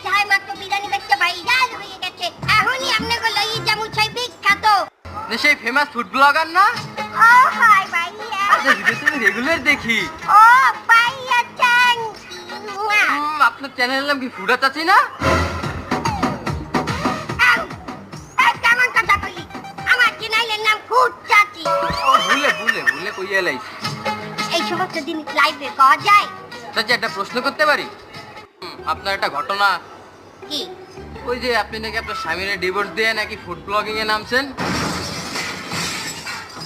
যাই মাত্র বিরিয়ানি দেখতে ভাইরাল হয়ে গেছে। এখনই আপনাকে লইয়ে যাবো সেই বিখ্যাত সেই ফেমাস ফুড ব্লগার না? ও হাই ভাইয়া। আচ্ছা ভিডিও তুমি রেগুলার দেখি। ও ভাইয়া থ্যাংক ইউ। আপনার চ্যানেলের নাম কি ফুডা চাচি না? কেমন কথা বলি? আমার চ্যানেলের নাম ফুড চাচি। ভুলে কইয়া লাইছি। এই সমস্ত জিনিস লাইভে পাওয়া যায়। চাচি একটা প্রশ্ন করতে পারি? আপনার একটা ঘটনা কি? ওই যে আপনি নাকি আপনার স্বামীর ডিভোর্স দিয়ে নাকি ফুড ব্লগিং এ নামছেন।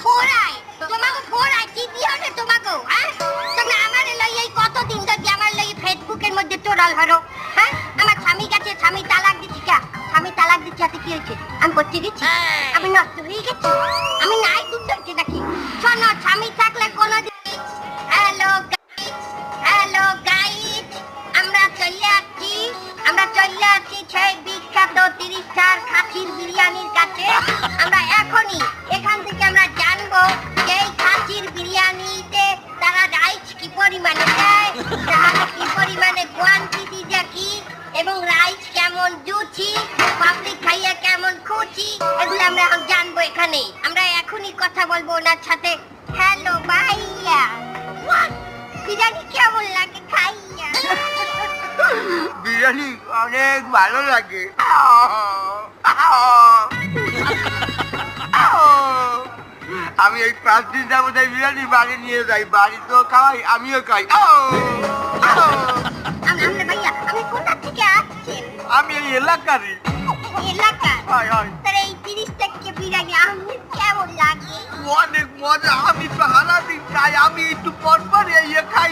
ফোরাই তোমাকে ফোরাই কি দিও রে তোমাকে? হ্যাঁ তুমি আমারে লই এই কতদিন ধরে আমার লই ফেসবুকের মধ্যে টোরাল হলো। হ্যাঁ আমার স্বামী কাছে স্বামী তালাক দিছি কা? স্বামী তালাক দিছি আতে কি হয়েছে? আমি করতে গেছি? আমি নষ্ট হয়ে গেছি? আমি নাই দুধ ধরছি নাকি? শোনো স্বামী থাকলে কোনোদিন হ্যালো গাইস আমরা চলে আসছি সেই বিখ্যাত 30 স্টার খাসির বিরিয়ানির কাছে। আমরা এখনই এখান থেকে আমরা জানবো যে এই খাসির বিরিয়ানিতে তারা রাইস কি পরিমাণে দেয়, তাহলে কি পরিমাণে কোয়ান্টিটিটা কি, এবং রাইস কেমন জুচি, পাবলিক খাইয়া কেমন খুশি, এগুলো আমরা এখন জানবো এখানে। আমরা এখনই কথা বলবো ওনার সাথে। হ্যালো ভাইয়া, বিরিয়ানি কেমন লাগে খাইয়া? বিরিয়ানি অনেক ভালো লাগে। আমি এই 5 দিন যাবত এই বিরিয়ানি বাড়ি নিয়ে যাই, বাড়িতেও খাওয়াই আমিও খাই। ভাইয়া আমি কোথা থেকে আসছেন? আমি এই এলাকারই। এলাকা? হয় হয়। তাহলে এই 30 টাকা বিরিয়ানি আপনার কেমন লাগে? অনেক মজা। আমি তো সারাদিন খাই, আমি একটু পর পর এই খাই।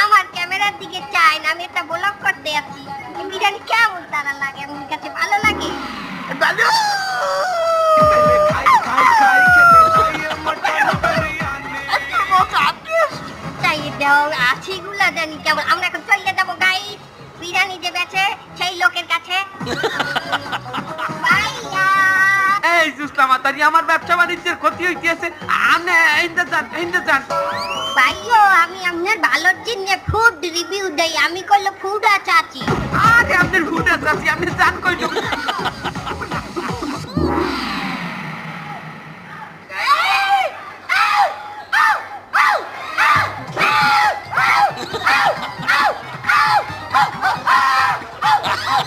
আমার ক্যামেরার দিকে চাই না, আমি একটা ব্লগ করতে আছি। বিরিয়ানি কেমন তারা লাগে? আমার কাছে ভালো লাগে। চাই দাও আছিগুলা জানি কেমন। আমরা এখন চলে যাবো গাইস বিরিয়ানি যে বেচে সেই লোকের কাছে। ভাইয়া এই সুস্তা মাতারি, আমার ব্যবসা বাণিজ্যের ক্ষতি হইতেছে। আপনি ইন্দা যান। ভাইও আমি আপনার ভালোর জন্য ফুড রিভিউ দেই। আমি কইলো ফুড চাচি। আরে আপনার ফুড আছে, আপনি জান কইলো।